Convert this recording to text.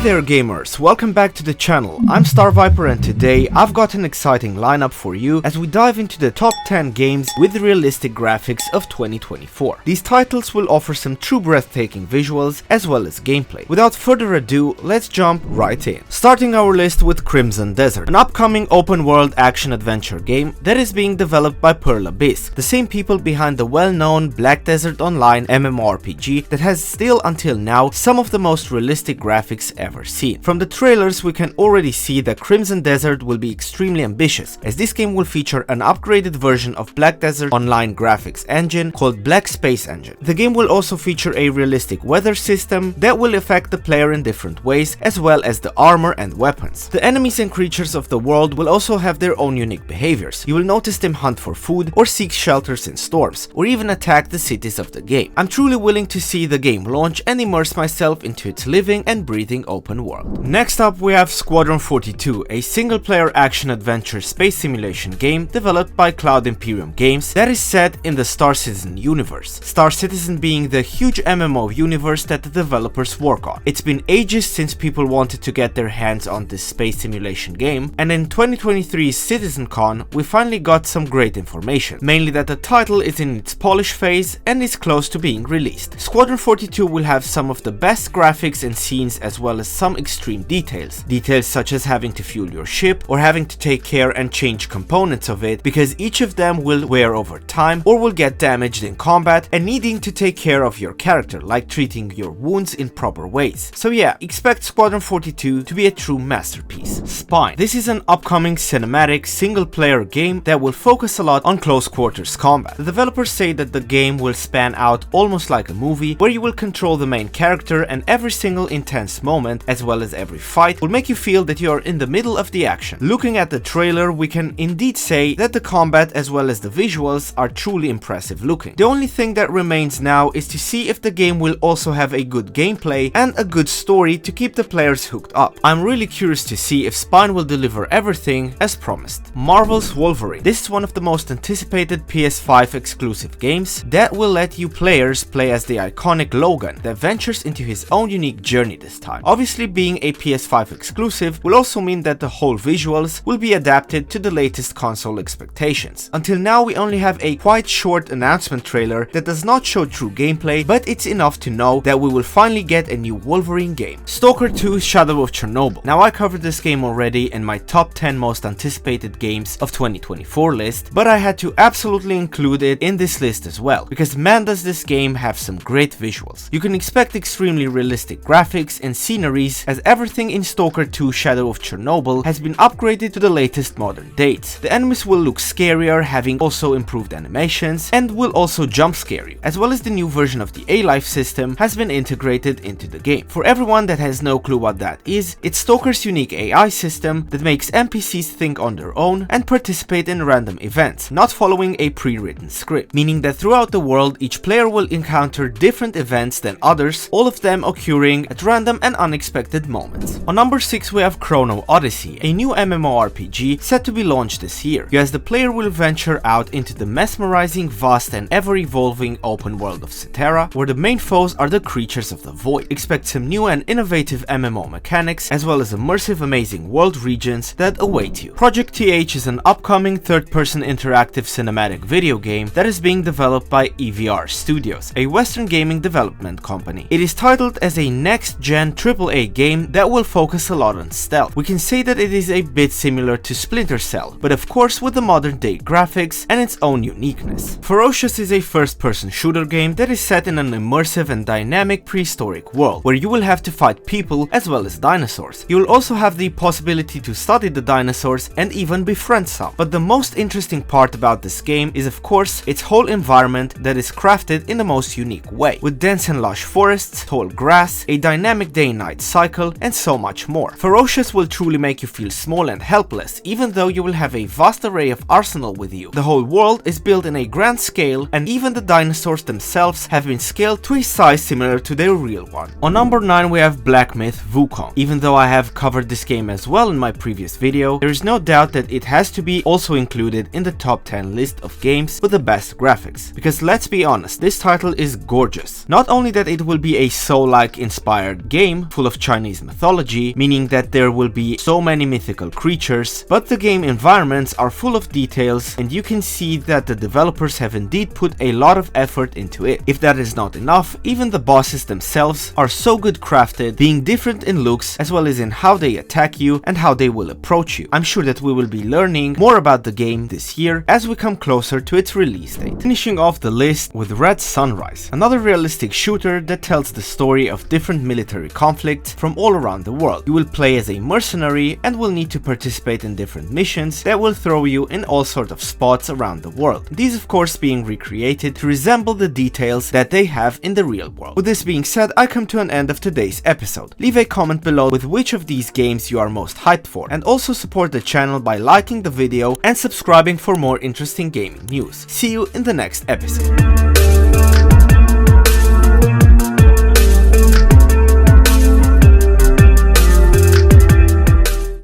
there gamers, welcome back to the channel. I'm StarViper and today I've got an exciting lineup for you as we dive into the top 10 games with realistic graphics of 2024. These titles will offer some true breathtaking visuals as well as gameplay. Without further ado, let's jump right in. Starting our list with Crimson Desert, an upcoming open world action adventure game that is being developed by Pearl Abyss, the same people behind the well-known Black Desert Online MMORPG that has still until now some of the most realistic graphics ever seen. From the trailers we can already see that Crimson Desert will be extremely ambitious, as this game will feature an upgraded version of Black Desert Online graphics engine called Black Space Engine. The game will also feature a realistic weather system that will affect the player in different ways, as well as the armor and weapons. The enemies and creatures of the world will also have their own unique behaviors. You will notice them hunt for food or seek shelters in storms, or even attack the cities of the game. I'm truly willing to see the game launch and immerse myself into its living and breathing open world. Next up we have Squadron 42, a single-player action-adventure space simulation game developed by Cloud Imperium Games that is set in the Star Citizen universe. Star Citizen being the huge MMO universe that the developers work on. It's been ages since people wanted to get their hands on this space simulation game, and in 2023's CitizenCon we finally got some great information, mainly that the title is in its polish phase and is close to being released. Squadron 42 will have some of the best graphics and scenes as well as some extreme details such as having to fuel your ship or having to take care and change components of it, because each of them will wear over time or will get damaged in combat, and needing to take care of your character, like treating your wounds in proper ways. So yeah, expect Squadron 42 to be a true masterpiece. Spine. This is an upcoming cinematic single-player game that will focus a lot on close quarters combat. The developers say that the game will span out almost like a movie, where you will control the main character, and every single intense moment as well as every fight will make you feel that you are in the middle of the action. Looking at the trailer, we can indeed say that the combat as well as the visuals are truly impressive looking. The only thing that remains now is to see if the game will also have a good gameplay and a good story to keep the players hooked up. I'm really curious to see if Spine will deliver everything as promised. Marvel's Wolverine. This is one of the most anticipated PS5 exclusive games that will let you players play as the iconic Logan that ventures into his own unique journey this time. Obviously, being a PS5 exclusive will also mean that the whole visuals will be adapted to the latest console expectations. Until now we only have a quite short announcement trailer that does not show true gameplay, but it's enough to know that we will finally get a new Wolverine game. Stalker II: Shadow of Chernobyl. Now, I covered this game already in my top 10 most anticipated games of 2024 list, but I had to absolutely include it in this list as well, because man does this game have some great visuals. You can expect extremely realistic graphics and sceneries, as everything in Stalker II: Shadow of Chernobyl has been upgraded to the latest modern dates. The enemies will look scarier, having also improved animations, and will also jump scare you, as well as the new version of the A-Life system has been integrated into the game. For everyone that has no clue what that is, it's Stalker's unique AI system that makes NPCs think on their own and participate in random events, not following a pre-written script, meaning that throughout the world each player will encounter different events than others, all of them occurring at random and unexpected moments. On number 6 we have Chrono Odyssey, a new MMORPG set to be launched this year. You as the player will venture out into the mesmerizing, vast and ever-evolving open world of Cetera, where the main foes are the creatures of the void. Expect some new and innovative MMO mechanics, as well as immersive amazing world regions that await you. Project TH is an upcoming third-person interactive cinematic video game that is being developed by EVR Studios, a Western gaming development company. It is titled as a next-gen AAA game that will focus a lot on stealth. We can say that it is a bit similar to Splinter Cell, but of course with the modern-day graphics and its own uniqueness. Ferocious is a first-person shooter game that is set in an immersive and dynamic prehistoric world, where you will have to fight people as well as dinosaurs. You will also have the possibility to study the dinosaurs and even befriend some. But the most interesting part about this game is of course its whole environment that is crafted in the most unique way, with dense and lush forests, tall grass, a dynamic day-night cycle, and so much more. Ferocious will truly make you feel small and helpless, even though you will have a vast array of arsenal with you. The whole world is built in a grand scale, and even the dinosaurs themselves have been scaled to a size similar to their real one. On number 9 we have Black Myth Wukong. Even though I have covered this game as well in my previous video, there is no doubt that it has to be also included in the top 10 list of games with the best graphics, because let's be honest, this title is gorgeous. Not only that it will be a Soul-like inspired game full of of Chinese mythology, meaning that there will be so many mythical creatures, but the game environments are full of details and you can see that the developers have indeed put a lot of effort into it. If that is not enough, even the bosses themselves are so good crafted, being different in looks as well as in how they attack you and how they will approach you. I'm sure that we will be learning more about the game this year as we come closer to its release date. Finishing off the list with Red Sunrise, another realistic shooter that tells the story of different military conflicts from all around the world. You will play as a mercenary and will need to participate in different missions that will throw you in all sorts of spots around the world. These of course being recreated to resemble the details that they have in the real world. With this being said, I come to an end of today's episode. Leave a comment below with which of these games you are most hyped for, and also support the channel by liking the video and subscribing for more interesting gaming news. See you in the next episode.